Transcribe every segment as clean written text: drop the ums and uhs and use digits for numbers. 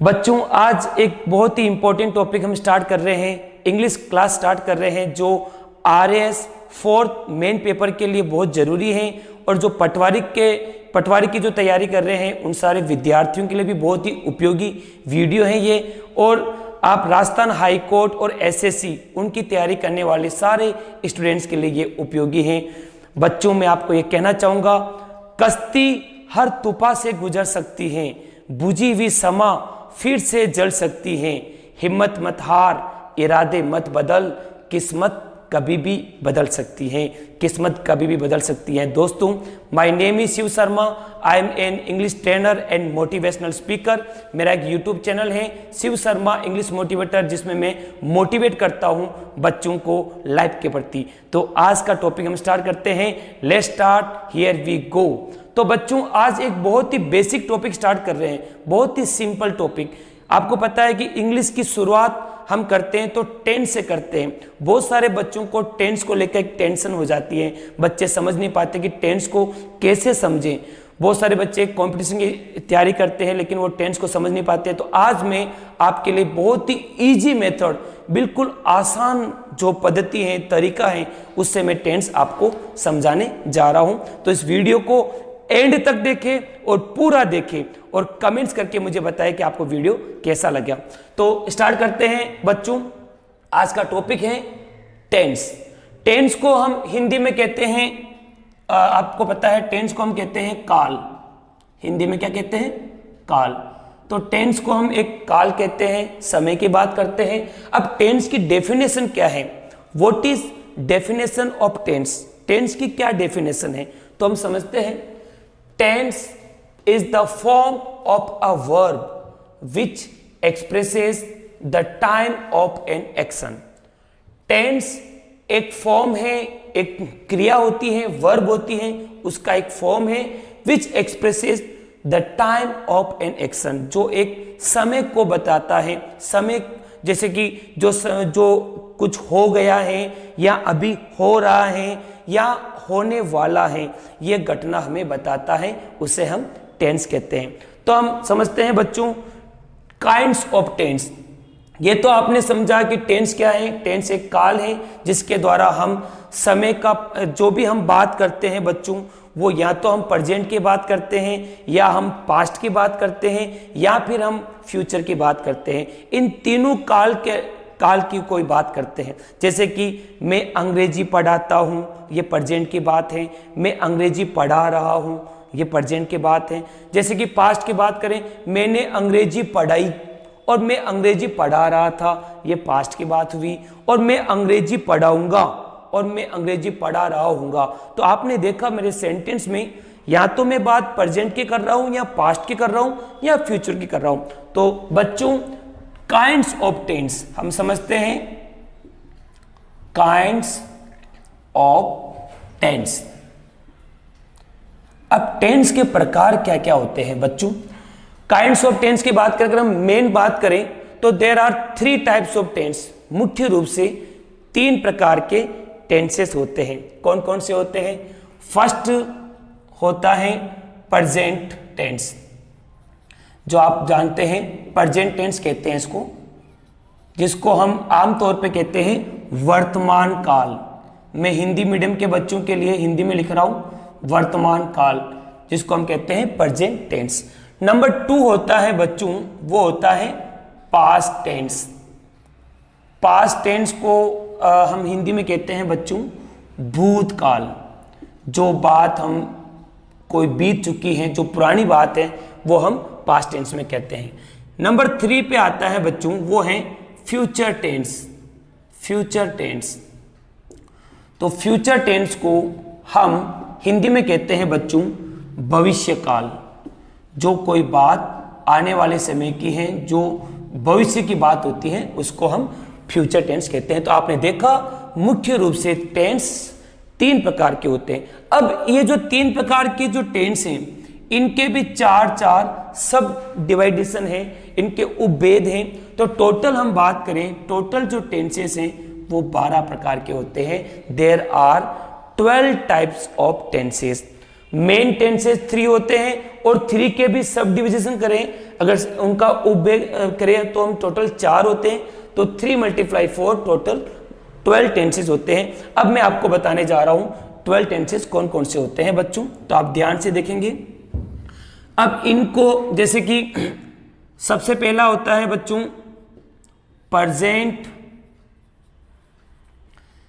बच्चों आज एक बहुत ही इंपॉर्टेंट टॉपिक हम स्टार्ट कर रहे हैं, इंग्लिश क्लास स्टार्ट कर रहे हैं जो आरएस फोर्थ मेन पेपर के लिए बहुत ज़रूरी है और जो पटवारी की जो तैयारी कर रहे हैं उन सारे विद्यार्थियों के लिए भी बहुत ही उपयोगी वीडियो है ये। और आप राजस्थान हाई कोर्ट और एसएससी उनकी तैयारी करने वाले सारे स्टूडेंट्स के लिए ये उपयोगी है। बच्चों मैं आपको ये कहना चाहूँगा, कश्ती हर तूफान से गुजर सकती है, बुझी हुई समा फिर से जल सकती है, हिम्मत मत हार, इरादे मत बदल, किस्मत कभी भी बदल सकती है, किस्मत कभी भी बदल सकती है। दोस्तों my name is Shiv Sharma, I am an English trainer and motivational speaker. मेरा एक यूट्यूब चैनल है शिव शर्मा इंग्लिश मोटिवेटर, जिसमें मैं मोटिवेट करता हूं बच्चों को लाइफ के प्रति। तो आज का टॉपिक हम स्टार्ट करते हैं, let's start, here we go. तो बच्चों आज एक बहुत ही बेसिक टॉपिक स्टार्ट कर रहे हैं, बहुत ही सिंपल टॉपिक। आपको पता है कि इंग्लिश की शुरुआत हम करते हैं तो टेंस से करते हैं। बहुत सारे बच्चों को टेंस को लेकर एक टेंशन हो जाती है, बच्चे समझ नहीं पाते कि टेंस को कैसे समझें। बहुत सारे बच्चे कंपटीशन की तैयारी करते हैं लेकिन वो टेंस को समझ नहीं पाते। तो आज मैं आपके लिए बहुत ही इजी मेथड, बिल्कुल आसान जो पद्धति है, तरीका है, उससे मैं टेंस आपको समझाने जा रहा हूं। तो इस वीडियो को एंड तक देखें और पूरा देखें और कमेंट्स करके मुझे बताएं कि आपको वीडियो कैसा लगा। तो स्टार्ट करते हैं बच्चों। आज का टॉपिक है टेंस। टेंस को हम हिंदी में कहते हैं, आपको पता है टेंस को हम कहते हैं काल। हिंदी में क्या कहते हैं? काल। तो टेंस को हम एक काल कहते हैं, समय की बात करते हैं। अब टेंस की डेफिनेशन क्या है? What is definition of tense? Tense की क्या डेफिनेशन है? तो हम समझते हैं, tense is the form of a verb which expresses the time of an action. tense एक फॉर्म है, एक क्रिया होती है, वर्ब होती है, उसका एक फॉर्म है which expresses the time of an action, जो एक समय को बताता है। समय जैसे कि जो कुछ हो गया है या अभी हो रहा है या होने वाला है, यह घटना हमें बताता है, उसे हम टेंस कहते हैं। तो हम समझते हैं बच्चों काइंड्स ऑफ टेंस। ये तो आपने समझा कि टेंस क्या है। टेंस एक काल है जिसके द्वारा हम समय का जो भी हम बात करते हैं बच्चों, वो या तो हम प्रेजेंट की बात करते हैं या हम पास्ट की बात करते हैं या फिर हम फ्यूचर की बात करते हैं। इन तीनों काल की कोई बात करते हैं। जैसे कि मैं अंग्रेजी पढ़ाता हूँ, ये प्रेजेंट की बात है। मैं अंग्रेजी पढ़ा रहा हूँ, ये प्रेजेंट की बात है। जैसे कि पास्ट की बात करें, मैंने अंग्रेजी पढ़ाई और मैं अंग्रेजी पढ़ा रहा था, ये पास्ट की बात हुई। और मैं अंग्रेजी पढ़ाऊंगा और मैं अंग्रेजी पढ़ा रहा हूँगा। तो आपने देखा मेरे सेंटेंस में या तो मैं बात प्रेजेंट की कर रहा हूँ या पास्ट की कर रहा हूँ या फ्यूचर की कर रहा हूँ। तो बच्चों काइंड्स ऑफ टेंस हम समझते हैं, काइंड्स ऑफ टेंस। अब टेंस के प्रकार क्या क्या होते हैं बच्चों? काइंड्स ऑफ टेंस की बात करके हम मेन बात करें तो there are 3 types of tense. मुख्य रूप से 3 प्रकार के टेंसेस होते हैं। कौन कौन से होते हैं? फर्स्ट होता है प्रेजेंट टेंस, जो आप जानते हैं प्रेजेंट टेंस कहते हैं इसको, जिसको हम आमतौर पे कहते हैं वर्तमान काल। मैं हिंदी मीडियम के बच्चों के लिए हिंदी में लिख रहा हूं वर्तमान काल, जिसको हम कहते हैं प्रेजेंट टेंस। नंबर 2 होता है बच्चों, वो होता है पास्ट टेंस। पास्ट टेंस को हम हिंदी में कहते हैं बच्चों भूतकाल। जो बात हम कोई बीत चुकी है, जो पुरानी बात है, वो हम पास्ट टेंस में कहते हैं। नंबर 3 पे आता है बच्चों, वो है फ्यूचर टेंस। फ्यूचर टेंस, तो फ्यूचर टेंस को हम हिंदी में कहते हैं बच्चों भविष्य काल। जो कोई बात आने वाले समय की है, जो भविष्य की बात होती है, उसको हम फ्यूचर टेंस कहते हैं। तो आपने देखा मुख्य रूप से टेंस 3 प्रकार के होते हैं। अब ये जो 3 प्रकार के जो टेंस हैं, इनके भी 4 सब डिवाइडेशन है, इनके उपभेद हैं। तो टोटल हम बात करें, टोटल जो टेंसेस हैं वो 12 प्रकार के होते हैं। There are 12 types of tenses. Main tenses 3 होते हैं और 3 के भी सब डिविजन करें, अगर उनका उपभेद करें तो हम टोटल 4 होते हैं, तो 3 × 4 टोटल 12 टेंसेस होते हैं। अब मैं आपको बताने जा रहा हूं 12 टेंसेस कौन कौन से होते हैं बच्चों, तो आप ध्यान से देखेंगे। अब इनको जैसे कि सबसे पहला होता है बच्चों present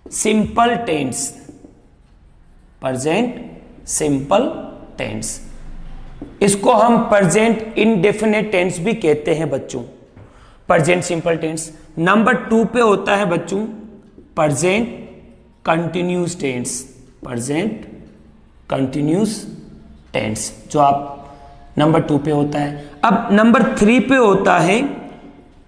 simple tense, present simple tense, इसको हम प्रेजेंट इंडेफिनिट टेंस भी कहते हैं बच्चों, प्रेजेंट सिंपल टेंस। नंबर 2 पे होता है बच्चों present continuous tense, present continuous tense, जो आप नंबर 2 पे होता है। अब नंबर 3 पे होता है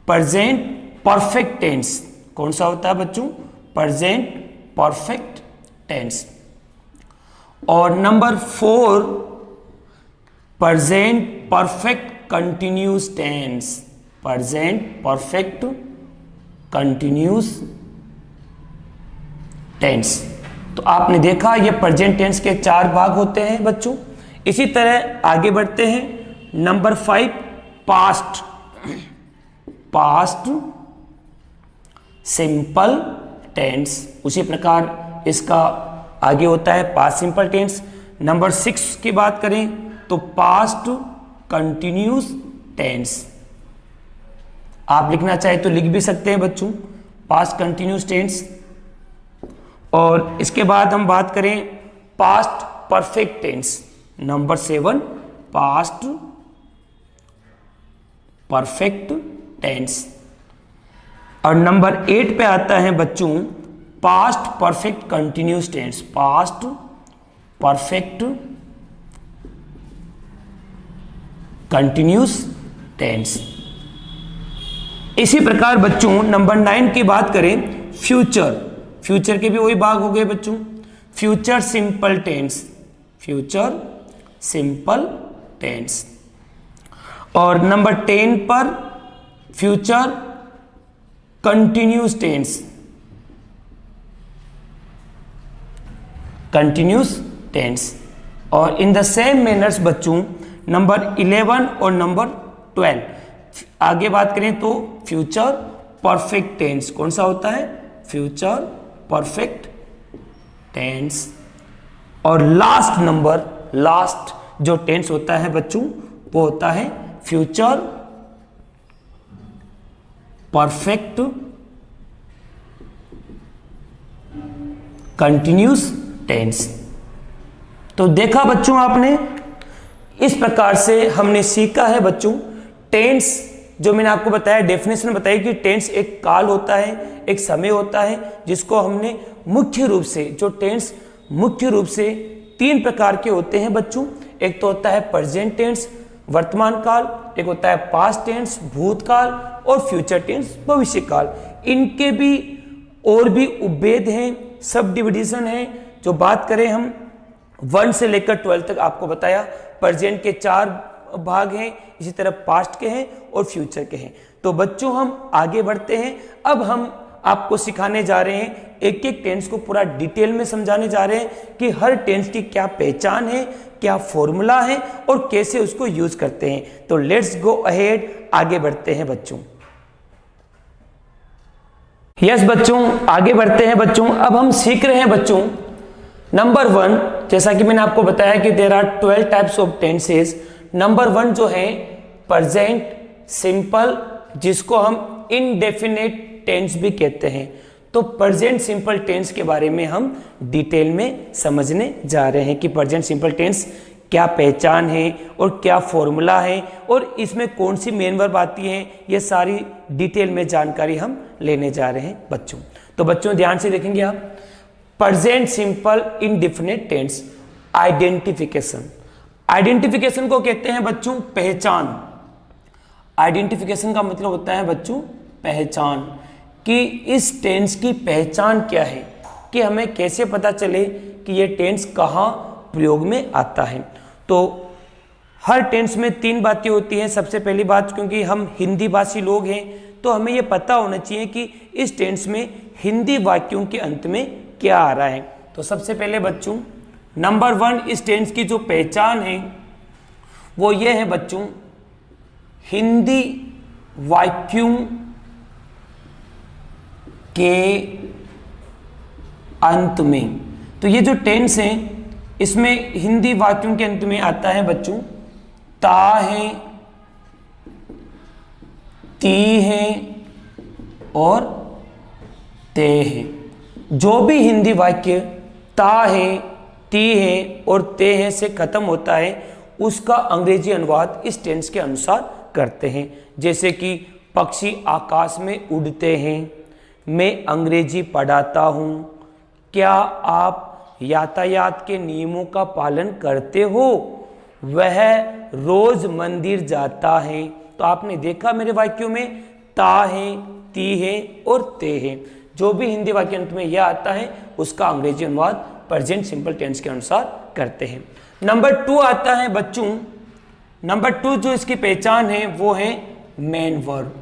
प्रेजेंट परफेक्ट टेंस, कौन सा होता है बच्चों, प्रेजेंट परफेक्ट टेंस। और number 4 present perfect continuous tense, present perfect continuous tense. तो आपने देखा ये प्रेजेंट टेंस के 4 भाग होते हैं बच्चों। इसी तरह आगे बढ़ते हैं। Number 5 past, past simple tense, उसी प्रकार इसका आगे होता है पास्ट सिंपल टेंस। नंबर 6 की बात करें तो पास्ट कंटिन्यूस टेंस, आप लिखना चाहे तो लिख भी सकते हैं बच्चों पास्ट कंटिन्यूस टेंस। और इसके बाद हम बात करें past perfect tense, number 7 past perfect tense. और नंबर 8 पे आता है बच्चों past perfect continuous tense, past perfect continuous tense. इसी प्रकार बच्चों नंबर 9 की बात करें फ्यूचर, फ्यूचर के भी वही भाग हो गए बच्चों, future simple tense, future simple tense. और नंबर 10 पर future continuous tense, continuous tense. और इन द सेम मैनर्स बच्चों नंबर 11 और नंबर 12 आगे बात करें तो फ्यूचर परफेक्ट टेंस, कौन सा होता है, फ्यूचर परफेक्ट टेंस। और लास्ट नंबर, लास्ट जो टेंस होता है बच्चों वो होता है फ्यूचर परफेक्ट कंटिन्यूस टेंस। तो देखा बच्चों आपने, इस प्रकार से हमने सीखा है बच्चों टेंस, जो मैंने आपको बताया डेफिनेशन बताई कि टेंस एक काल होता है, एक समय होता है जिसको हमने मुख्य रूप से, जो टेंस मुख्य रूप से 3 प्रकार के होते हैं बच्चों। एक तो होता है प्रेजेंट टेंस वर्तमान काल, एक होता है पास्ट टेंस भूतकाल, और फ्यूचर टेंस भविष्य काल। इनके भी और भी उपभेद हैं, सब डिविजन है। जो बात करें हम 1 से लेकर 12 तक आपको बताया, प्रेजेंट के 4 भाग हैं, इसी तरह पास्ट के हैं और फ्यूचर के हैं। तो बच्चों हम आगे बढ़ते हैं। अब हम आपको सिखाने जा रहे हैं, एक एक टेंस को पूरा डिटेल में समझाने जा रहे हैं कि हर टेंस की क्या पहचान है, क्या फॉर्मूला है और कैसे उसको यूज करते हैं। तो लेट्स गो अहेड, आगे बढ़ते हैं बच्चों। यस बच्चों, आगे बढ़ते हैं बच्चों। अब हम सीख रहे हैं बच्चों नंबर 1, जैसा कि मैंने आपको बताया कि there are 12 types of tenses. Number 1 जो है प्रेजेंट सिंपल, जिसको हम इनडेफिनेट टेंस भी कहते हैं। तो प्रेजेंट सिंपल टेंस के बारे में हम डिटेल में समझने जा रहे हैं कि प्रेजेंट सिंपल टेंस क्या पहचान है और क्या फॉर्मूला है और इसमें कौन सी मेन वर्ब आती है, ये सारी डिटेल में जानकारी हम लेने जा रहे हैं बच्चों। तो बच्चों ध्यान से देखेंगे आप, present simple indefinite tense identification. Identification को कहते हैं बच्चों पहचान। आइडेंटिफिकेशन का मतलब होता है बच्चों पहचान, कि इस टेंस की पहचान क्या है, कि हमें कैसे पता चले कि ये टेंस कहाँ प्रयोग में आता है। तो हर टेंस में 3 बातें होती हैं। सबसे पहली बात, क्योंकि हम हिंदी भाषी लोग हैं तो हमें ये पता होना चाहिए कि इस टेंस में हिंदी वाक्यों के अंत में क्या आ रहा है। तो सबसे पहले बच्चों नंबर 1 इस टेंस की जो पहचान है वो ये है बच्चों, हिंदी वाक्यों के अंत में। तो ये जो टेंस है इसमें हिंदी वाक्यों के अंत में आता है बच्चों ता है, ती है और ते है। जो भी हिंदी वाक्य ता है, ती है और ते है से खत्म होता है उसका अंग्रेजी अनुवाद इस टेंस के अनुसार करते हैं। जैसे कि पक्षी आकाश में उड़ते हैं, मैं अंग्रेजी पढ़ाता हूँ, क्या आप यातायात के नियमों का पालन करते हो, वह रोज मंदिर जाता है। तो आपने देखा मेरे वाक्यों में ता है, ती है और ते है। जो भी हिंदी वाक्य अंत में यह आता है उसका अंग्रेजी अनुवाद प्रेजेंट सिंपल टेंस के अनुसार करते हैं। नंबर 2 आता है बच्चों, नंबर 2 जो इसकी पहचान है वो है मेन वर्ब।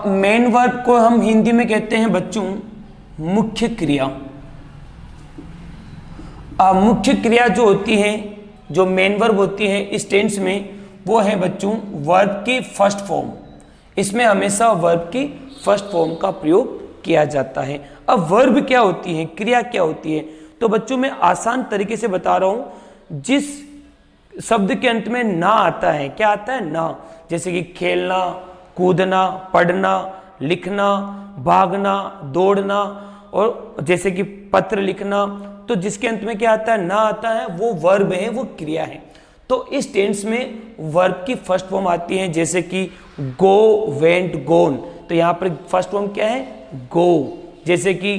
मेन वर्ब को हम हिंदी में कहते हैं बच्चों मुख्य क्रिया। मुख्य क्रिया जो होती है, जो मेन वर्ब होती है इस टेंस में, वो है बच्चों वर्ब की फर्स्ट फॉर्म। इसमें हमेशा वर्ब की फर्स्ट फॉर्म का प्रयोग किया जाता है। अब वर्ब क्या होती है, क्रिया क्या होती है, तो बच्चों मैं आसान तरीके से बता रहा हूं। जिस शब्द के अंत में ना आता है, क्या आता है ना, जैसे कि खेलना, कूदना, पढ़ना, लिखना, भागना, दौड़ना, और जैसे कि पत्र लिखना, तो जिसके अंत में क्या आता है, ना आता है, वो वर्ब है, वो क्रिया है। तो इस टेंस में वर्ब की फर्स्ट फॉर्म आती है, जैसे कि गो, वेंट, गोन। तो यहां पर फर्स्ट फॉर्म क्या है, गो। जैसे कि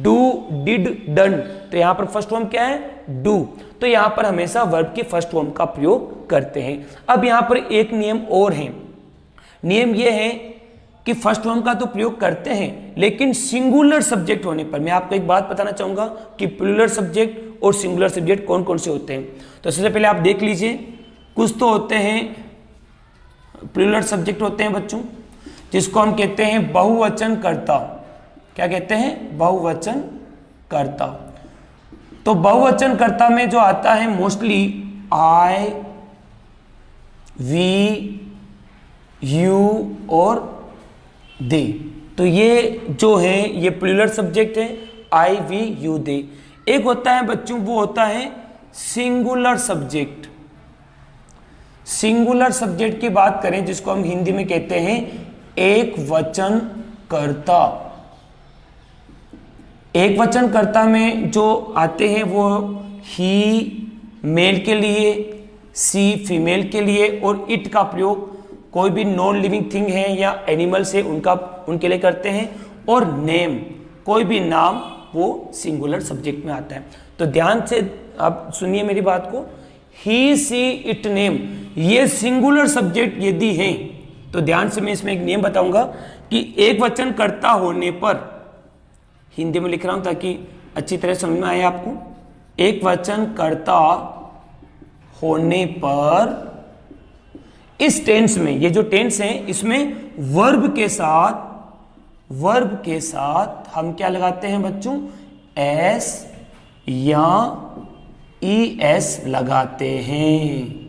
डू, डिड, डन, तो यहां पर फर्स्ट फॉर्म क्या है, डू। तो यहां पर हमेशा वर्ब की फर्स्ट फॉर्म का प्रयोग करते हैं। अब यहां पर एक नियम और है, नियम यह है कि फर्स्ट फॉर्म का तो प्रयोग करते हैं, लेकिन सिंगुलर सब्जेक्ट होने पर। मैं आपको एक बात बताना चाहूंगा कि प्लूरल सब्जेक्ट और सिंगुलर सब्जेक्ट कौन कौन से होते हैं। तो सबसे पहले आप देख लीजिए, कुछ तो होते हैं प्लूरल सब्जेक्ट होते हैं बच्चों, जिसको हम कहते हैं बहुवचन कर्ता। क्या कहते हैं, बहुवचन कर्ता। तो बहुवचन कर्ता में जो आता है मोस्टली आई, वी, यू और दे। तो ये जो है ये प्लूरल सब्जेक्ट है, आई, वी, यू, दे। एक होता है बच्चों, वो होता है सिंगुलर सब्जेक्ट। सिंगुलर सब्जेक्ट की बात करें जिसको हम हिंदी में कहते हैं एक वचन कर्ता। एक वचन कर्ता में जो आते हैं वो ही मेल के लिए, सी फीमेल के लिए, और इट का प्रयोग कोई भी नॉन लिविंग थिंग है या एनिमल्स है उनके लिए करते हैं, और नेम कोई भी नाम वो सिंगुलर सब्जेक्ट में आता है। तो ध्यान से आप सुनिए मेरी बात को, ही, सी, इट, नेम, ये सिंगुलर सब्जेक्ट यदि हैं तो ध्यान से मैं इसमें एक नियम बताऊंगा कि एक वचन कर्ता होने पर, हिंदी में लिख रहा हूं ताकि अच्छी तरह समझ में आए आपको, एक वचन कर्ता होने पर इस टेंस में, ये जो टेंस है इसमें वर्ब के साथ हम क्या लगाते हैं बच्चों, एस या ई एस लगाते हैं।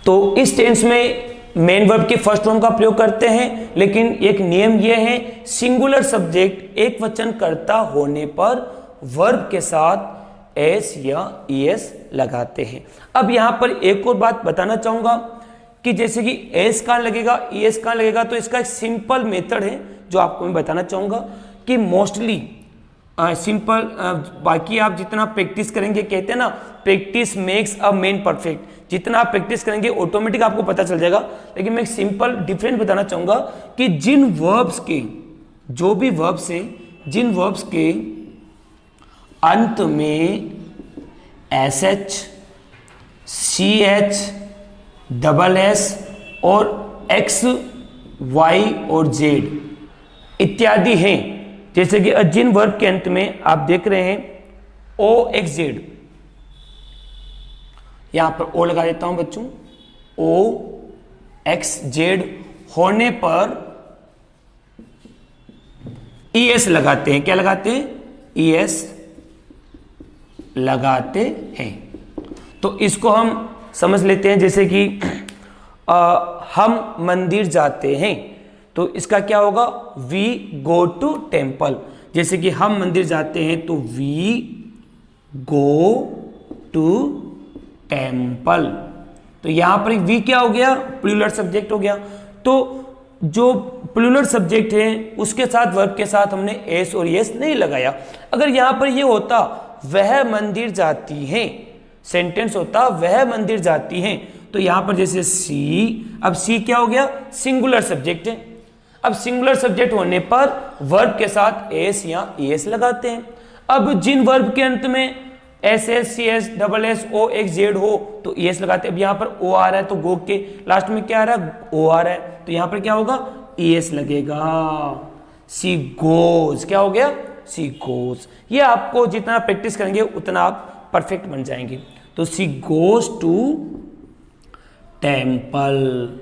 तो इस टेंस में मेन वर्ब की फर्स्ट फॉर्म का प्रयोग करते हैं, लेकिन एक नियम यह है, सिंगुलर सब्जेक्ट एक वचन कर्ता होने पर वर्ब के साथ एस या ई एस लगाते हैं। अब यहां पर एक और बात बताना चाहूंगा कि जैसे कि एस कहां लगेगा, ई एस कहां लगेगा, तो इसका एक सिंपल मेथड है जो आपको मैं बताना चाहूंगा कि मोस्टली सिंपल, बाकी आप जितना प्रैक्टिस करेंगे, कहते हैं ना practice makes a man perfect, जितना आप प्रैक्टिस करेंगे ऑटोमेटिक आपको पता चल जाएगा। लेकिन मैं एक सिंपल डिफरेंस बताना चाहूंगा कि जिन वर्ब्स के, जो भी वर्ब्स हैं, जिन वर्ब्स के अंत में S H, C H, double S और एक्स, वाई और जेड इत्यादि हैं, जैसे कि जिन वर्ब के अंत में आप देख रहे हैं ओ एक्स जेड, यहां पर ओ लगा देता हूं बच्चों, ओ एक्स जेड होने पर ईएस लगाते हैं। क्या लगाते हैं? ईएस लगाते हैं। तो इसको हम समझ लेते हैं, जैसे कि हम मंदिर जाते हैं, तो इसका क्या होगा? We go to temple. जैसे कि हम मंदिर जाते हैं तो वी गो टू टेम्पल। तो यहां पर एक वी क्या हो गया? प्लूरल सब्जेक्ट हो गया। तो जो प्लूरल सब्जेक्ट है उसके साथ वर्ब के साथ हमने एस और एस नहीं लगाया। अगर यहां पर ये होता वह मंदिर जाती हैं, सेंटेंस होता वह मंदिर जाती हैं, तो यहां पर जैसे सी, अब सी क्या हो गया? सिंगुलर सब्जेक्ट है। अब सिंगुलर सब्जेक्ट होने पर वर्ब के साथ एस या एस लगाते हैं। अब जिन वर्ब के अंत में S S C S double S O X Z हो तो एस लगाते हैं। अब यहां पर ओ आ रहा है तो गो के लास्ट में क्या आ रहा है? ओ आ रहा है, तो यहां पर क्या होगा? एस लगेगा। सी गोज, क्या हो गया? She goes. ये आपको जितना प्रैक्टिस करेंगे उतना आप परफेक्ट बन जाएंगे। तो she goes to temple.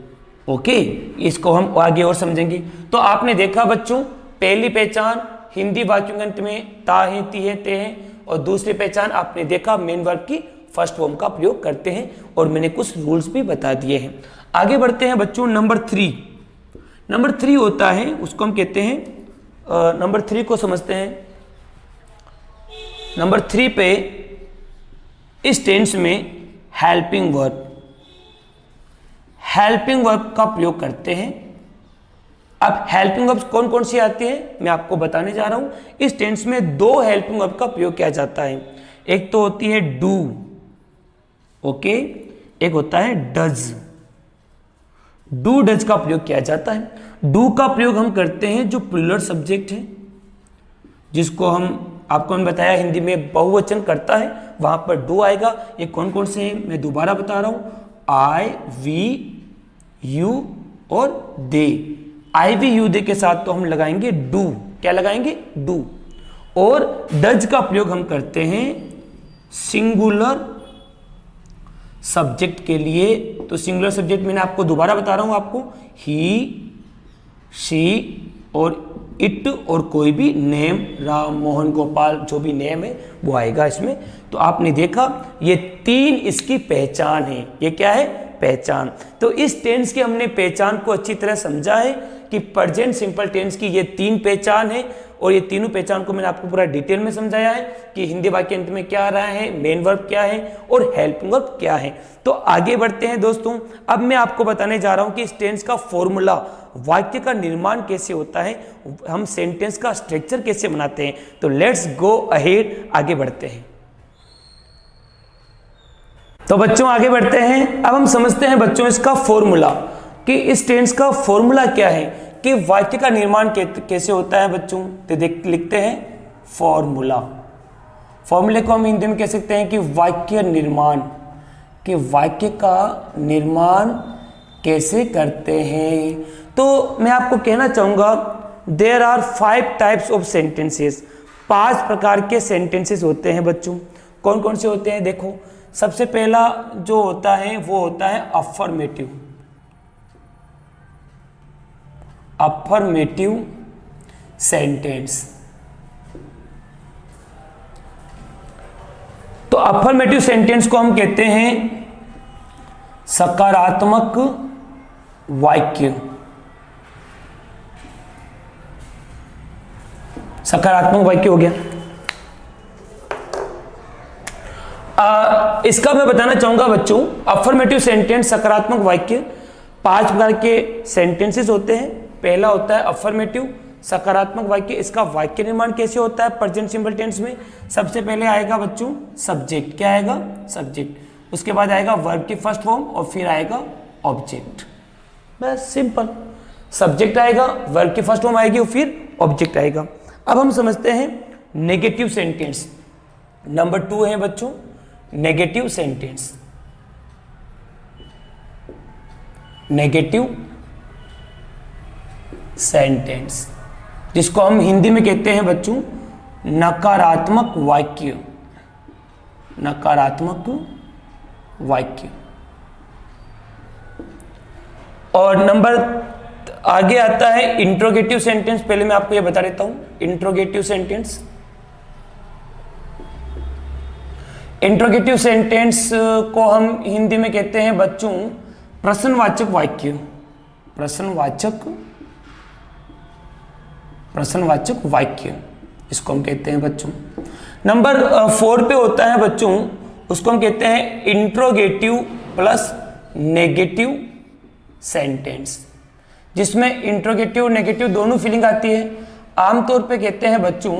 Okay, इसको हम आगे और समझेंगे। तो आपने देखा बच्चों, पहली पहचान हिंदी वाक्यों के अंत में ता है, ती है, ते हैं, और दूसरी पहचान आपने देखा मेन वर्ब की फर्स्ट फॉर्म का प्रयोग करते हैं, और मैंने कुछ रूल्स भी बता दिए हैं। आगे बढ़ते हैं बच्चों। नंबर 3, नंबर 3 होता है, उसको हम कहते हैं, नंबर 3 को समझते हैं। नंबर 3 पे इस टेंस में हेल्पिंग वर्ब, हेल्पिंग वर्ब का प्रयोग करते हैं। अब हेल्पिंग वर्ब्स कौन कौन सी आती है मैं आपको बताने जा रहा हूं। इस टेंस में 2 हेल्पिंग वर्ब का प्रयोग किया जाता है। एक तो होती है डू, ओके, एक होता है डज। डू डज का प्रयोग किया जाता है। डू का प्रयोग हम करते हैं जो प्लूरल सब्जेक्ट है, जिसको हम आपको मैंने बताया हिंदी में बहुवचन करता है, वहां पर डू आएगा। ये कौन कौन से हैं मैं दोबारा बता रहा हूं, आई वी यू और दे। आई वी यू दे के साथ तो हम लगाएंगे डू। क्या लगाएंगे? डू। और डज का प्रयोग हम करते हैं सिंगुलर सब्जेक्ट के लिए। तो सिंगुलर सब्जेक्ट मैंने आपको दोबारा बता रहा हूं आपको, ही, शी और इट, और कोई भी नेम, राम, मोहन, गोपाल, जो भी नेम है वो आएगा इसमें। तो आपने देखा ये 3 इसकी पहचान है। ये क्या है? पहचान। तो इस टेंस की हमने पहचान को अच्छी तरह समझा है कि प्रेजेंट सिंपल टेंस की ये 3 पहचान है, और ये तीनों पहचान को मैंने आपको पूरा डिटेल में समझाया है कि हिंदी वाक्य अंत में क्या आ रहा है, मेन वर्ब क्या है और हेल्पिंग वर्ब क्या है। तो आगे बढ़ते हैं दोस्तों। अब मैं आपको बताने जा रहा हूं कि इस टेंस का फॉर्मूला, वाक्य का निर्माण कैसे होता है, हम सेंटेंस का स्ट्रक्चर कैसे बनाते हैं। तो लेट्स गो अहेड, आगे बढ़ते हैं। तो बच्चों आगे बढ़ते हैं। अब हम समझते हैं बच्चों इसका फॉर्मूला, कि इस टेंस का फॉर्मूला क्या है, कि वाक्य का निर्माण कैसे होता है बच्चों। तो देख लिखते हैं फॉर्मूला। फॉर्मूले को हम हिंदी में कह सकते हैं कि वाक्य निर्माण, कि वाक्य का निर्माण कैसे करते हैं। तो मैं आपको कहना चाहूंगा there are 5 types of sentences. 5 प्रकार के सेंटेंसेस होते हैं बच्चों। कौन कौन से होते हैं? देखो, सबसे पहला जो होता है वो होता है अफर्मेटिव। Affirmative sentence. तो अफर्मेटिव सेंटेंस को हम कहते हैं सकारात्मक वाक्य। सकारात्मक वाक्य हो गया। इसका मैं बताना चाहूंगा बच्चों, अफर्मेटिव सेंटेंस, सकारात्मक वाक्य, 5 प्रकार के सेंटेंसेस होते हैं। पहला होता है अफर्मेटिव सकारात्मक वाक्य। इसका वाक्य निर्माण कैसे होता है प्रेजेंट सिंपल टेंस में? सबसे पहले आएगा बच्चों सब्जेक्ट। क्या आएगा? सब्जेक्ट। उसके बाद आएगा वर्ब की फर्स्ट फॉर्म और फिर आएगा ऑब्जेक्ट। बस सिंपल, सब्जेक्ट आएगा, वर्ब की फर्स्ट फॉर्म आएगी और फिर ऑब्जेक्ट आएगा। अब हम समझते हैं नेगेटिव सेंटेंस। नंबर 2 है बच्चों नेगेटिव सेंटेंस। नेगेटिव सेंटेंस, जिसको हम हिंदी में कहते हैं बच्चों नकारात्मक वाक्य। नकारात्मक वाक्य। और नंबर आगे आता है इंट्रोगेटिव सेंटेंस। पहले मैं आपको ये बता देता हूं, इंट्रोगेटिव सेंटेंस। इंट्रोगेटिव सेंटेंस को हम हिंदी में कहते हैं बच्चों प्रश्नवाचक वाक्य। प्रश्नवाचक वाक्य इसको हम कहते हैं बच्चों। नंबर 4 पे होता है बच्चों, उसको हम कहते हैं इंट्रोगेटिव प्लस नेगेटिव सेंटेंस, जिसमें इंट्रोगेटिव नेगेटिव दोनों फीलिंग आती है। आमतौर पे कहते हैं बच्चों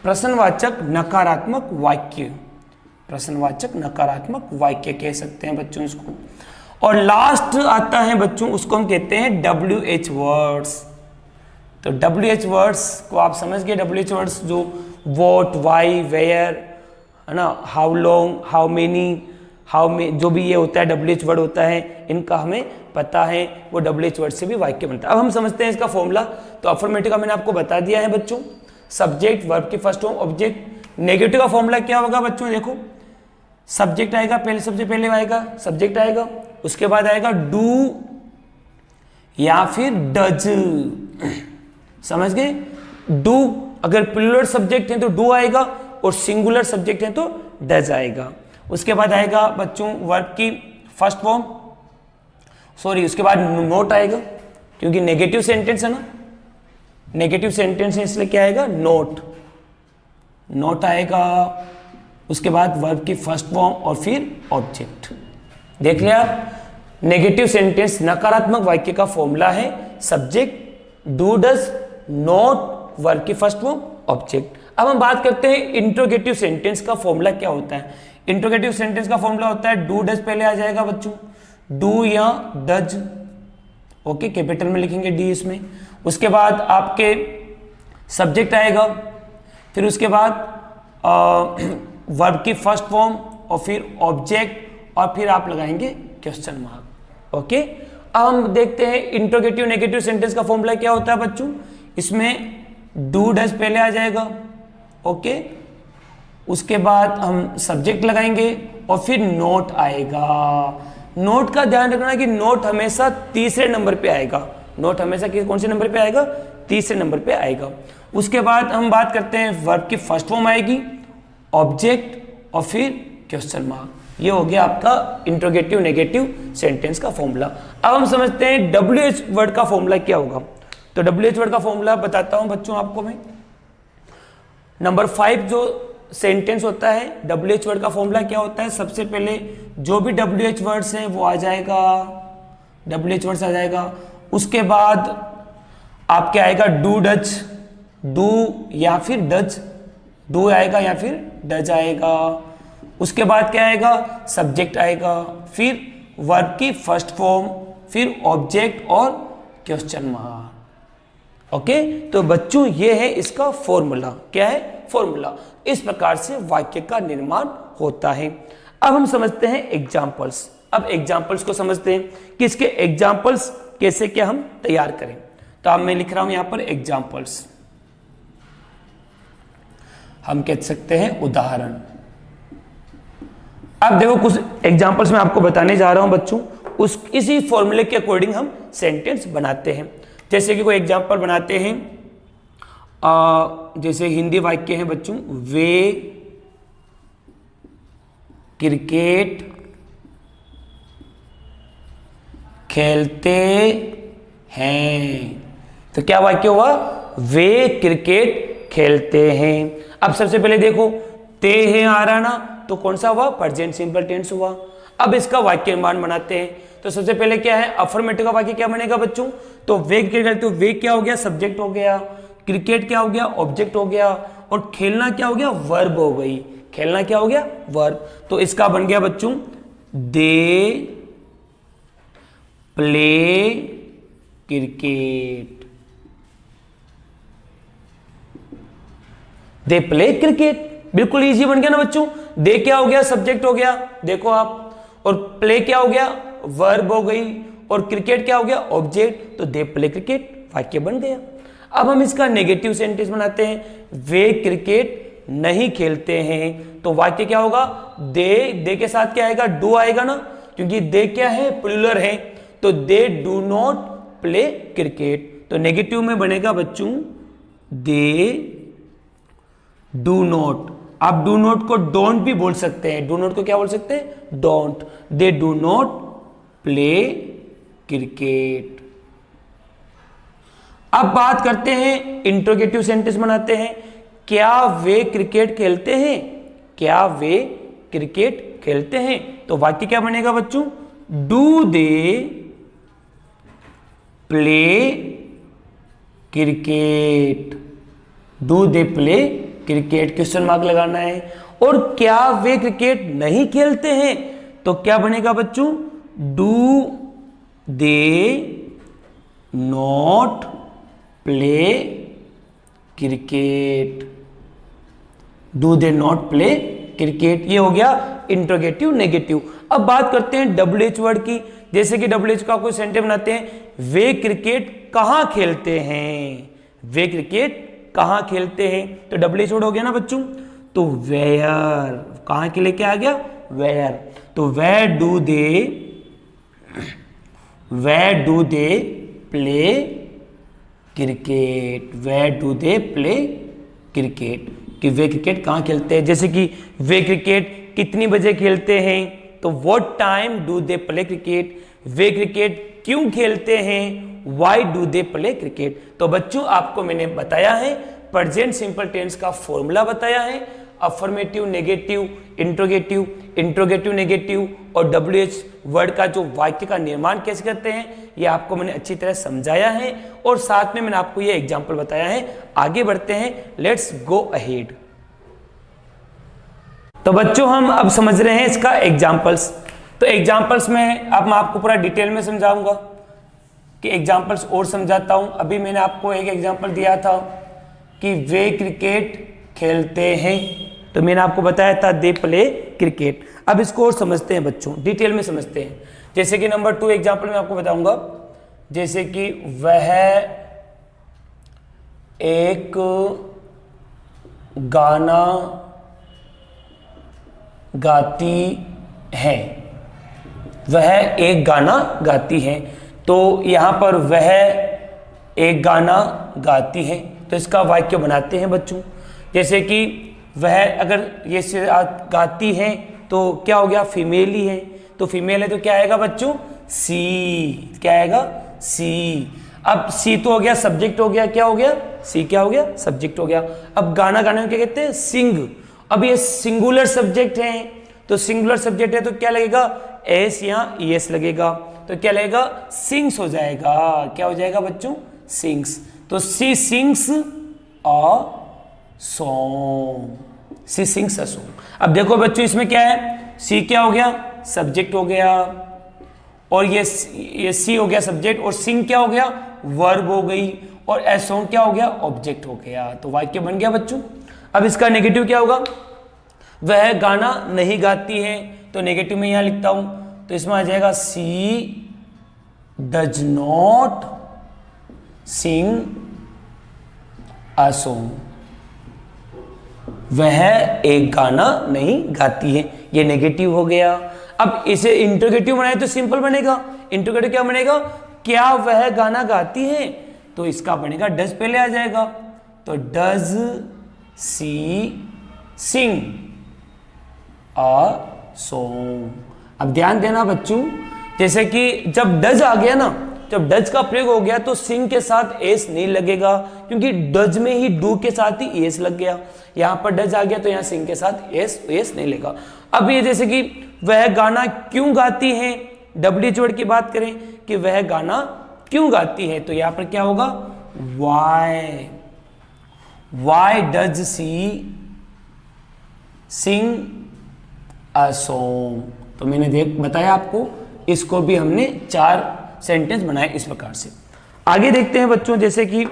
प्रश्नवाचक नकारात्मक वाक्य। प्रश्नवाचक नकारात्मक वाक्य कह सकते हैं बच्चों इसको। और लास्ट आता है बच्चों, उसको हम कहते हैं WH वर्ड्स। तो WH वर्ड्स को आप समझ गए। WH वर्ड्स जो वॉट, वाई, वेयर, है ना, हाउ लॉन्ग, हाउ मेनी, जो भी ये होता है WH वर्ड होता है, इनका हमें पता है, वो WH वर्ड से भी वाक्य बनता है। अब हम समझते हैं इसका फॉर्मूला। तो अफर्मेटिव का मैंने आपको बता दिया है बच्चों, सब्जेक्ट, वर्ब की फर्स्ट फॉर्म, ऑब्जेक्ट। नेगेटिव का फॉर्मूला क्या होगा बच्चों, देखो सब्जेक्ट आएगा पहले, सबसे पहले आएगा सब्जेक्ट आएगा, उसके बाद आएगा डू या फिर डज। समझ गए? डू अगर प्लूरल सब्जेक्ट है तो डू आएगा, और सिंगुलर सब्जेक्ट है तो डज आएगा। उसके बाद आएगा बच्चों वर्ब की फर्स्ट फॉर्म, उसके बाद नोट आएगा, क्योंकि नेगेटिव सेंटेंस है ना, नेगेटिव सेंटेंस है इसलिए क्या आएगा, नोट आएगा। उसके बाद वर्ब की फर्स्ट फॉर्म और फिर ऑब्जेक्ट। देख लिया, नेगेटिव सेंटेंस नकारात्मक वाक्य का फॉर्मूला है subject, do, does, note, verb की फर्स्ट फॉर्म, ऑब्जेक्ट। अब हम बात करते हैं इंट्रोगेटिव सेंटेंस का फॉर्मूला क्या होता है। इंट्रोगेटिव सेंटेंस का फॉर्मूला होता है डू, डज पहले आ जाएगा बच्चों, डू या डज, ओके, कैपिटल में लिखेंगे डी इसमें। उसके बाद आपके सब्जेक्ट आएगा, फिर उसके बाद वर्ब की फर्स्ट फॉर्म और फिर ऑब्जेक्ट, और फिर आप लगाएंगे क्वेश्चन मार्क, ओके। अब हम देखते हैं इंट्रोगेटिव नेगेटिव सेंटेंस का फॉर्मूला क्या होता है बच्चों। इसमें डू, डज पहले आ जाएगा, ओके, उसके बाद हम सब्जेक्ट लगाएंगे और फिर नोट आएगा। नोट का ध्यान रखना कि नोट हमेशा तीसरे नंबर पे आएगा। नोट हमेशा कौन से नंबर पे आएगा, तीसरे नंबर पे आएगा। उसके बाद हम बात करते हैं वर्ब की फर्स्ट फॉर्म आएगी, ऑब्जेक्ट और फिर क्वेश्चन मार्क। ये हो गया आपका इंट्रोगेटिव नेगेटिव सेंटेंस का फॉर्मूला। अब हम समझते हैं WH वर्ड का फॉर्मूला क्या होगा। तो WH वर्ड का फॉर्मूला बताता हूं बच्चों आपको मैं। नंबर 5 जो सेंटेंस होता है, WH वर्ड का फॉर्मूला क्या होता है, सबसे पहले जो भी WH वर्ड्स है वो आ जाएगा, WH वर्ड्स आ जाएगा। उसके बाद आपके आएगा डू, डज, डू या फिर डज, डू आएगा या फिर डज आएगा। उसके बाद क्या आएगा, सब्जेक्ट आएगा, फिर वर्ब की फर्स्ट फॉर्म, फिर ऑब्जेक्ट और क्वेश्चन मार्क, ओके। तो बच्चों ये है इसका फॉर्मूला। क्या है, फॉर्मूला। इस प्रकार से वाक्य का निर्माण होता है। अब हम समझते हैं एग्जाम्पल्स। अब एग्जाम्पल्स को समझते हैं कि इसके एग्जाम्पल्स कैसे क्या हम तैयार करें। तो अब मैं लिख रहा हूं यहां पर एग्जाम्पल्स, हम कह सकते हैं उदाहरण। अब देखो कुछ एग्जाम्पल्स मैं आपको बताने जा रहा हूं बच्चों, इसी फॉर्मूले के अकॉर्डिंग हम सेंटेंस बनाते हैं। जैसे कि कोई एग्जाम्पल बनाते हैं, जैसे हिंदी वाक्य है बच्चों, वे क्रिकेट खेलते हैं। तो क्या वाक्य हुआ, वे क्रिकेट खेलते हैं। अब सबसे पहले देखो ते हैं आ रहा ना, तो कौन सा हुआ, प्रेजेंट सिंपल टेंस हुआ। अब इसका वाक्य निर्माण बनाते हैं। तो सबसे पहले क्या है, अफर्मेटिव का वाक्य क्या बनेगा बच्चों, तो वे क्रिकेट, तो वे क्या हो गया, सब्जेक्ट हो गया, क्रिकेट क्या हो गया, ऑब्जेक्ट हो गया, और खेलना क्या हो गया, वर्ब हो गई। खेलना क्या हो गया, वर्ब। तो इसका बन गया बच्चों, दे प्ले क्रिकेट, दे प्ले क्रिकेट। बिल्कुल इजी बन गया ना बच्चों। दे क्या हो गया, सब्जेक्ट हो गया, देखो आप, और प्ले क्या हो गया, वर्ब हो गई, और क्रिकेट क्या हो गया, ऑब्जेक्ट। तो दे प्ले क्रिकेट वाक्य बन गया। अब हम इसका नेगेटिव सेंटेंस बनाते हैं, वे क्रिकेट नहीं खेलते हैं। तो वाक्य क्या होगा, दे के साथ क्या आएगा, डू आएगा ना, क्योंकि दे क्या है, प्लूरल है। तो they do not play cricket. तो नेगेटिव में बनेगा बच्चों दे डू नॉट। आप डू नॉट को डोंट भी बोल सकते हैं। डू नॉट को क्या बोल सकते हैं? Don't. They do not play cricket. अब बात करते हैं, इंट्रोगेटिव सेंटेंस बनाते हैं। क्या वे क्रिकेट खेलते हैं? क्या वे क्रिकेट खेलते हैं? तो वाक्य क्या बनेगा बच्चों? Do they play cricket. Do they play cricket, question mark लगाना है। और क्या वे क्रिकेट नहीं खेलते हैं? तो क्या बनेगा बच्चों? Do they not play cricket. Do they not play cricket. ये हो गया इंट्रोगेटिव नेगेटिव। अब बात करते हैं WH वर्ड की। जैसे कि WH का कोई सेंटेंस बनाते हैं, वे क्रिकेट कहां खेलते हैं? वे क्रिकेट कहां खेलते हैं? तो WH वर्ड हो गया ना बच्चों। तो वेयर, कहां के लेके आ गया? वेयर। तो where do they play cricket. Where do they play cricket, कि वे क्रिकेट कहां खेलते हैं। जैसे कि वे क्रिकेट कितनी बजे खेलते हैं? तो what time do they play cricket. Way cricket क्यों खेलते हैं? Why do they play cricket. तो बच्चों आपको मैंने बताया है, प्रेजेंट सिंपल टेंस का फॉर्मूला बताया है। Affirmative, negative, interrogative, interrogative negative और WH वर्ड का जो वाक्य का निर्माण कैसे करते हैं, ये आपको मैंने अच्छी तरह समझाया है। और साथ में मैंने आपको ये एग्जाम्पल बताया है। आगे बढ़ते हैं, लेट्स गो अहेड। तो बच्चों हम अब समझ रहे हैं इसका एग्जाम्पल्स। तो एग्जाम्पल्स में अब मैं आपको पूरा डिटेल में समझाऊंगा कि एग्जाम्पल्स और समझाता हूं। अभी मैंने आपको एक एग्जाम्पल दिया था कि वे क्रिकेट खेलते हैं, तो मैंने आपको बताया था दे प्ले क्रिकेट। अब इसको और समझते हैं बच्चों, डिटेल में समझते हैं। जैसे कि नंबर 2 एग्जाम्पल में आपको बताऊंगा, जैसे कि वह एक गाना गाती है। वह एक गाना गाती है। तो यहां पर वह एक गाना गाती है, तो इसका वाक्य बनाते हैं बच्चों। जैसे कि वह अगर ये गाती है तो क्या हो गया? फीमेल ही है। तो फीमेल है तो क्या आएगा बच्चों? सी। क्या आएगा? सी। अब सी तो हो गया, सब्जेक्ट हो गया। क्या हो गया? सी क्या हो गया? सब्जेक्ट हो गया। अब गाना गाने में क्या कहते हैं? सिंग। अब ये सिंगुलर सब्जेक्ट है, तो सिंगुलर सब्जेक्ट है तो क्या लगेगा? एस या ईएस लगेगा। तो क्या लगेगा? सिंग्स हो जाएगा। क्या हो जाएगा बच्चों? सिंग्स। तो she sings a song. She sings a song. अब देखो बच्चों इसमें क्या है? सी क्या हो गया? सब्जेक्ट हो गया। और ये सी हो गया सब्जेक्ट, और सिंग क्या हो गया? वर्ब हो गई। और ए सॉन्ग क्या हो गया? ऑब्जेक्ट हो गया। तो वाक्य बन गया बच्चों। अब इसका नेगेटिव क्या होगा? वह गाना नहीं गाती है, तो नेगेटिव में यहां लिखता हूं, तो इसमें आ जाएगा she does not sing a song. वह एक गाना नहीं गाती है, ये नेगेटिव हो गया। अब इसे इंट्रोगेटिव बनाए तो सिंपल बनेगा। इंट्रोगेटिव क्या बनेगा? क्या वह गाना गाती है? तो इसका बनेगा डज पहले आ जाएगा। तो does she sing a song. अब ध्यान देना बच्चों, जैसे कि जब डज आ गया ना, जब डज का प्रयोग हो गया तो सिंग के साथ एस नहीं लगेगा, क्योंकि डज में ही डू के साथ ही एस लग गया। यहां पर डज आ गया तो यहां सिंग के साथ एस नहीं लगेगा। अब ये जैसे कि वह गाना क्यों गाती है, WH वर्ड की बात करें कि वह गाना क्यों गाती है, तो यहां पर क्या होगा? Why does she sing a song. तो मैंने बताया आपको, इसको भी हमने 4 सेंटेंस बनाए इस प्रकार से। आगे देखते हैं बच्चों, जैसे कि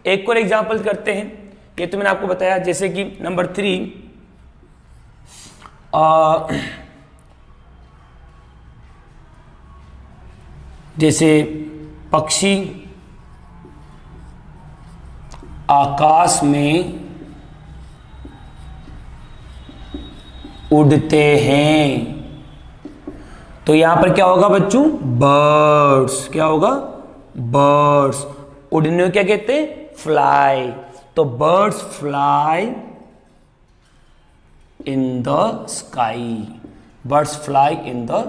एक और एग्जाम्पल करते हैं। ये तो मैंने आपको बताया। जैसे कि नंबर 3, जैसे पक्षी आकाश में उड़ते हैं, तो यहां पर क्या होगा बच्चों? बर्ड्स। क्या होगा? बर्ड्स, उड़ने को क्या कहते हैं? फ्लाई। तो birds fly in the sky, birds fly in the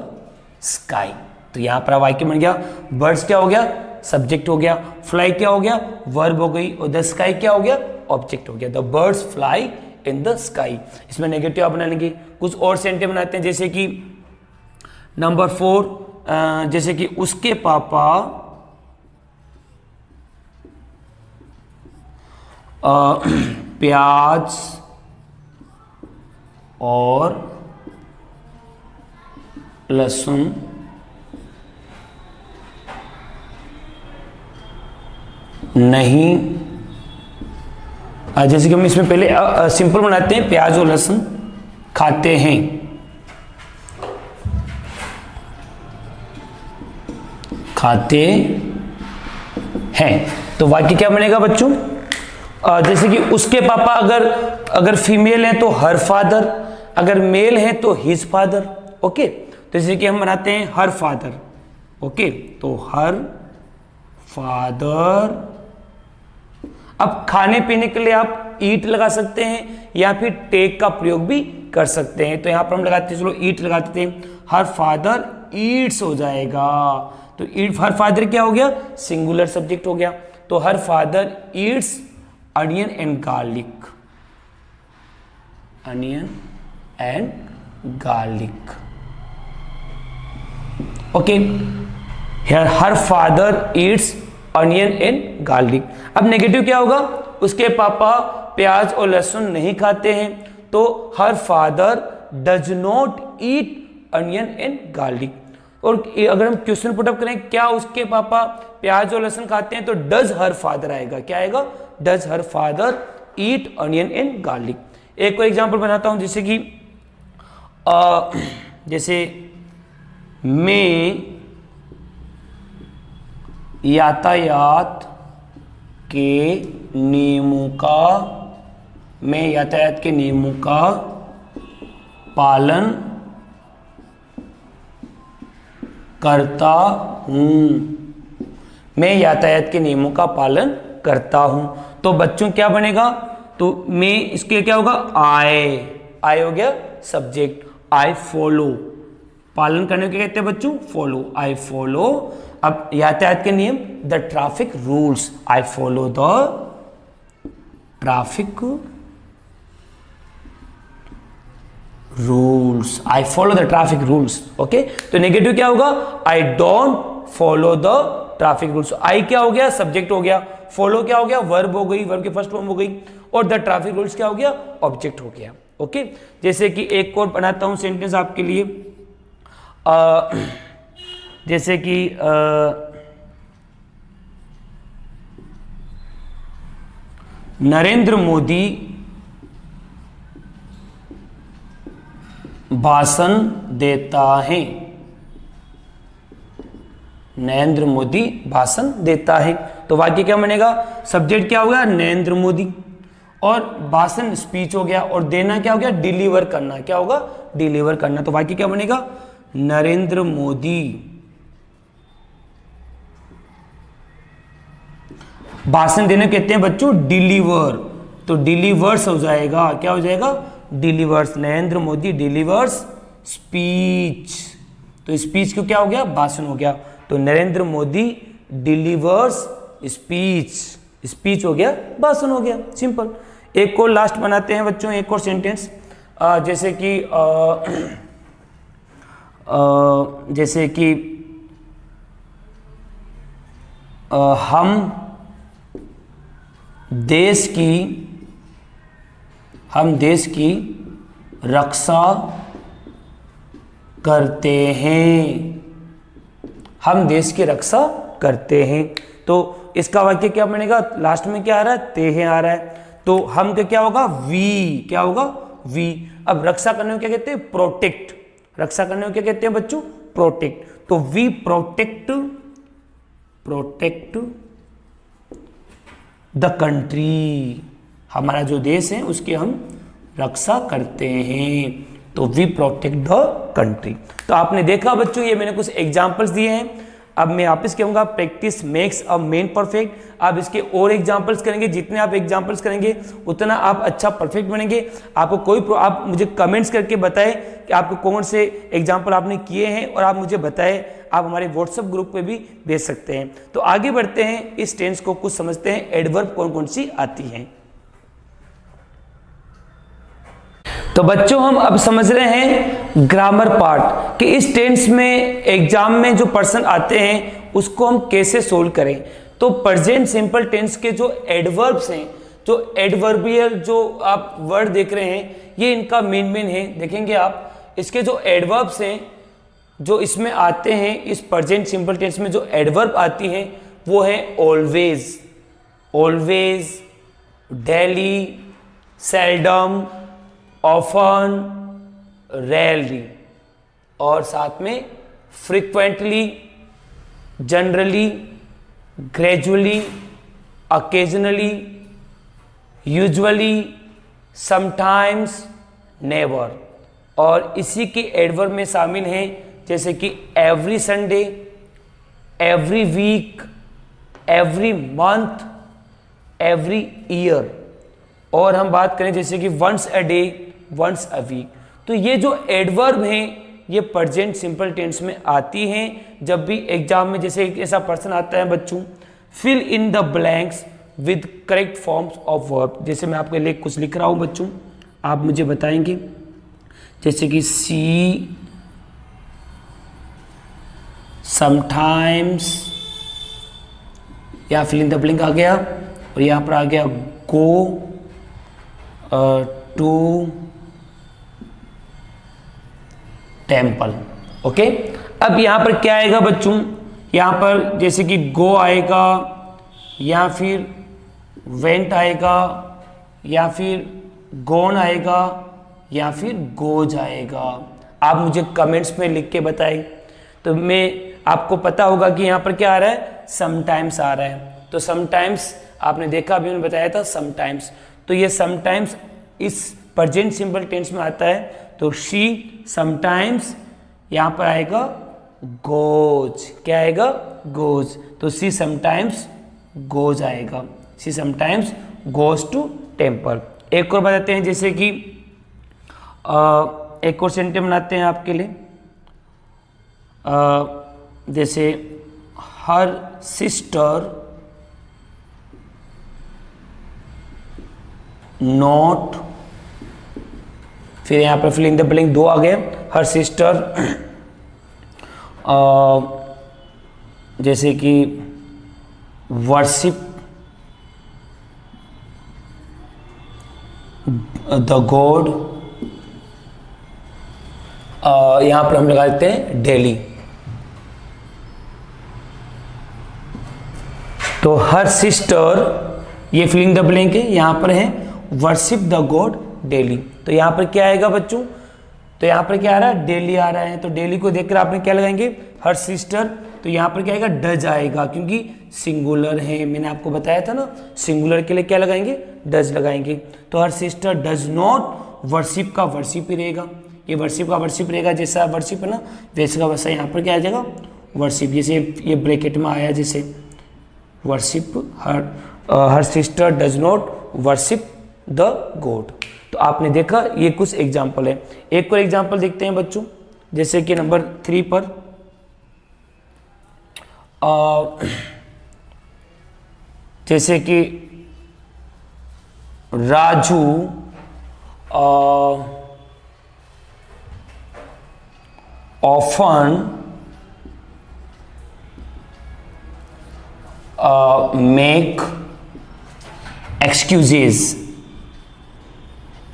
sky. तो यहां पर वाक्य बन गया, बर्ड्स क्या हो गया? सब्जेक्ट हो गया, फ्लाई क्या हो गया? वर्ब हो गई, और द स्काई क्या हो गया? ऑब्जेक्ट हो गया। The birds fly in the sky. इसमें नेगेटिव आप बना लेंगे। कुछ और सेंटेंस बनाते हैं, जैसे कि नंबर 4, जैसे कि उसके पापा प्याज और लहसुन नहीं, जैसे कि हम इसमें पहले सिंपल बनाते हैं, प्याज और लहसुन खाते हैं, खाते हैं। तो वाक्य क्या बनेगा बच्चों? जैसे कि उसके पापा अगर फीमेल है तो हर फादर, अगर मेल है तो हिज फादर। ओके, तो जैसे कि हम बनाते हैं हर फादर। ओके, तो हर फादर। अब खाने पीने के लिए आप ईट लगा सकते हैं या फिर टेक का प्रयोग भी कर सकते हैं। तो यहां पर हम लगाते हैं, चलो ईट लगाते थे, हर फादर ईट्स हो जाएगा। तो ईट, हर फादर क्या हो गया? सिंगुलर सब्जेक्ट हो गया। तो her father Yeats onion and garlic, onion and garlic. Okay, her father Yeats onion and garlic. अब नेगेटिव क्या होगा? उसके पापा प्याज और लहसुन नहीं खाते हैं, तो her father does not eat onion and garlic. और अगर हम क्वेश्चन पुटअप करें, क्या उसके पापा प्याज और लहसुन खाते हैं, तो डज हर फादर आएगा। क्या आएगा? Does her father eat onion and garlic. एक और एग्जांपल बनाता हूं, जैसे कि जैसे मैं यातायात के नियमों का पालन करता हूं, मैं यातायात के नियमों का पालन करता हूं। तो बच्चों क्या बनेगा? तो मैं, इसके क्या होगा? आई हो गया सब्जेक्ट, आई फॉलो, पालन करने को कहते हैं बच्चों? Follow, I follow. अब यातायात के नियम, the traffic rules, I follow the traffic rules, I follow the traffic rules. Okay, तो नेगेटिव क्या होगा? I don't follow the traffic rules. I क्या हो गया? सब्जेक्ट हो गया, फॉलो क्या हो गया? वर्ब हो गई, वर्ब की फर्स्ट फॉर्म हो गई, और द ट्रैफिक रूल्स क्या हो गया? ऑब्जेक्ट हो गया। ओके, जैसे कि एक और बनाता हूं सेंटेंस आपके लिए, जैसे कि नरेंद्र मोदी भाषण देता है, नरेंद्र मोदी भाषण देता है। तो वाक्य क्या बनेगा? सब्जेक्ट क्या हो गया? नरेंद्र मोदी, और भाषण स्पीच हो गया, और देना क्या हो गया? डिलीवर करना। क्या होगा? डिलीवर करना। तो वाक्य क्या बनेगा? नरेंद्र मोदी भाषण देने कहते हैं बच्चों डिलीवर, तो डिलीवर्स हो जाएगा। क्या हो जाएगा? Delivers. Narendra Modi delivers speech, तो स्पीच को क्या हो गया? भाषण हो गया। तो Narendra Modi delivers speech, speech हो गया, भाषण हो गया, सिंपल। एक और लास्ट बनाते हैं बच्चों, एक और सेंटेंस, जैसे कि हम देश की रक्षा करते हैं, हम देश की रक्षा करते हैं। तो इसका वाक्य क्या बनेगा? लास्ट में क्या आ रहा है? ते आ रहा है, तो हम का क्या होगा? वी, क्या होगा? वी। अब रक्षा करने को क्या कहते हैं? प्रोटेक्ट। रक्षा करने को क्या कहते हैं बच्चों? प्रोटेक्ट। तो वी प्रोटेक्ट द कंट्री, हमारा जो देश है उसकी हम रक्षा करते हैं, तो वी प्रोटेक्ट द कंट्री। तो आपने देखा बच्चों, ये मैंने कुछ एग्जांपल्स दिए हैं अब मैं वापस कहूँगा, practice makes a man perfect. आप इसके और एग्जाम्पल्स करेंगे, जितने आप एग्जाम्पल्स करेंगे उतना आप अच्छा परफेक्ट बनेंगे। आपको आप मुझे कमेंट्स करके बताएं कि आपको कौन से एग्जाम्पल आपने किए हैं, और आप मुझे बताएं, आप हमारे व्हाट्सएप ग्रुप पे भी भेज सकते हैं। तो आगे बढ़ते हैं, इस टेंस को कुछ समझते हैं, एडवर्ब कौन कौन सी आती हैं। तो बच्चों हम अब समझ रहे हैं ग्रामर पार्ट कि इस टेंस में एग्जाम में जो पर्सन आते हैं उसको हम कैसे सोल्व करें। तो प्रेजेंट सिंपल टेंस के जो एडवर्ब्स हैं, जो एडवर्बियल जो आप वर्ड देख रहे हैं, ये इनका मेन है। देखेंगे आप इसके जो एडवर्ब्स हैं जो इसमें आते हैं, इस प्रेजेंट सिंपल टेंस में जो एडवर्ब आती हैं वो है always, always, daily, seldom, often, rarely, और साथ में frequently, generally, gradually, occasionally, usually, sometimes, never. और इसी के एडवर्ब में शामिल हैं जैसे कि every Sunday, every week, every month, every year. और हम बात करें जैसे कि once a day, once a week. तो ये जो एडवर्ब हैं ये प्रेजेंट सिंपल टेंस में आती हैं। जब भी एग्जाम में जैसे एक ऐसा पर्सन आता है बच्चों, fill in the blanks with correct forms of verb. जैसे मैं आपके लिए कुछ लिख रहा हूं बच्चों, आप मुझे बताएंगे, जैसे कि सी समटाइम्स, या फिल इन द ब्लैंक आ गया, और यहां पर आ गया गो टू टेम्पल। ओके, अब यहां पर क्या आएगा बच्चों, यहां पर जैसे कि गो आएगा, या फिर वेंट आएगा, या फिर गोन आएगा, या फिर गोज आएगा। आप मुझे कमेंट्स में लिख के बताएं। तो मैं आपको पता होगा कि यहां पर क्या आ रहा है, समटाइम्स आ रहा है। तो समटाइम्स आपने देखा, अभी मैंने बताया था समटाइम्स। तो ये समटाइम्स इस प्रेजेंट सिंपल टेंस में आता है। तो शी समटाइम्स, यहां पर आएगा गोज, क्या आएगा, गोज। तो शी समटाइम्स गोज आएगा, she sometimes goes to temple. एक और बताते हैं, जैसे कि एक और सेंटेंस बनाते हैं आपके लिए, जैसे हर सिस्टर नॉट, फिर यहां पर फिल इन द ब्लैंक दो आ गए, हर सिस्टर, जैसे कि वर्शिप द गॉड, यहां पर हम लगा देते हैं डेली। तो हर सिस्टर, ये फिल इन द ब्लैंक है, यहां पर है वर्शिप द गॉड डेली। तो यहां पर क्या आएगा बच्चों, तो यहां पर क्या आ रहा है, डेली आ रहा है। तो डेली को देखकर आपने क्या लगाएंगे, हर सिस्टर। तो यहां पर क्या आएगा, डज आएगा, क्योंकि सिंगुलर है। मैंने आपको बताया था ना, सिंगुलर के लिए क्या लगाएंगे, डज लगाएंगे। तो her sister does not, worship का वर्शिप ही रहेगा, ये वर्शिप का वर्शिप रहेगा, जैसा वर्शिप है ना वैसे का वैसा यहाँ पर क्या आ जाएगा, वर्शिप। जैसे ये ब्रैकेट में आया, जैसे worship, her sister does not worship the God. तो आपने देखा, ये कुछ एग्जाम्पल है। एक और एग्जाम्पल देखते हैं बच्चों, जैसे कि नंबर 3 पर जैसे कि Raju often make excuses.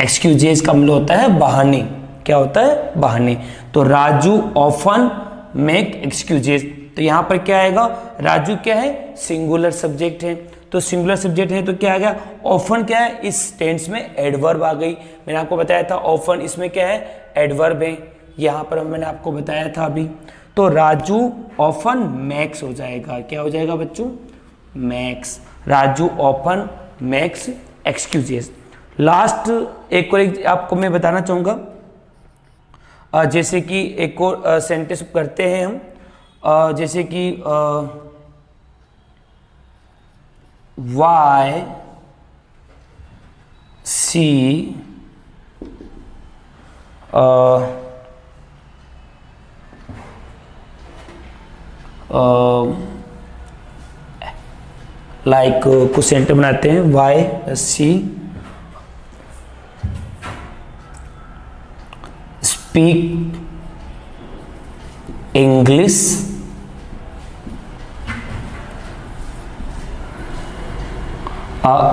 Excuses का मतलब होता है बहाने। क्या होता है, बहाने। तो राजू ऑफन मेक एक्सक्यूजेस। तो यहां पर क्या आएगा, राजू क्या है, सिंगुलर सब्जेक्ट है। तो सिंगुलर सब्जेक्ट है तो क्या आ गया, ऑफन क्या है, इस टेंस में एडवर्ब आ गई। मैंने आपको बताया था ऑफन इसमें क्या है, एडवर्ब है। यहां पर मैंने आपको बताया था अभी। तो राजू ऑफन मैक्स हो जाएगा। क्या हो जाएगा बच्चों, max. Raju often max excuses. Last एक और आपको मैं बताना चाहूंगा, जैसे कि एक और सेंटेंस करते हैं हम। जैसे कि वाई सी लाइक कुछ सेंटर बनाते हैं, why she speak English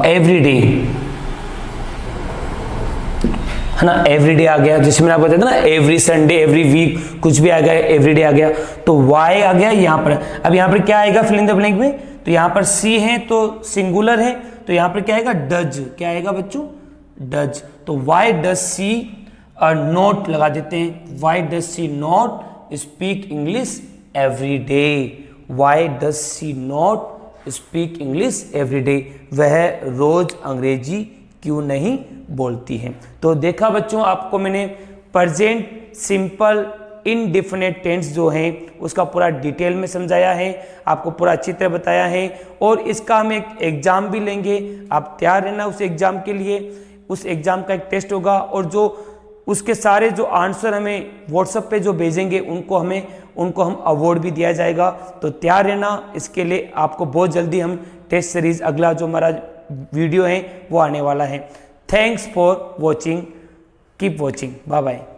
every day, है ना। एवरीडे आ गया, जैसे मैंने आपको बताया था ना, एवरी संडे, एवरी वीक, कुछ भी आ गया, एवरीडे आ गया, तो वाई आ गया यहाँ पर। अब यहाँ पर क्या आएगा फिल इन द ब्लैंक में, तो यहाँ पर सी है तो सिंगुलर है, तो यहाँ पर क्या आएगा, डज। क्या आएगा बच्चों, डज। तो वाई डज सी नोट लगा देते हैं, Y does C not speak English every day, Y does C not speak English every day, वह रोज अंग्रेजी क्यों नहीं बोलती हैं। तो देखा बच्चों, आपको मैंने प्रेजेंट सिंपल इनडेफिनेट टेंस जो है उसका पूरा डिटेल में समझाया है, आपको पूरा अच्छी तरह बताया है, और इसका हम एक एग्जाम भी लेंगे, आप तैयार रहना उस एग्जाम के लिए। उस एग्जाम का एक टेस्ट होगा, और जो उसके सारे जो आंसर हमें व्हाट्सएप पे जो भेजेंगे उनको हम अवार्ड भी दिया जाएगा। तो तैयार रहना इसके लिए, आपको बहुत जल्दी हम टेस्ट सीरीज अगला जो हमारा वीडियो है वो आने वाला है। Thanks for watching, keep watching, bye bye.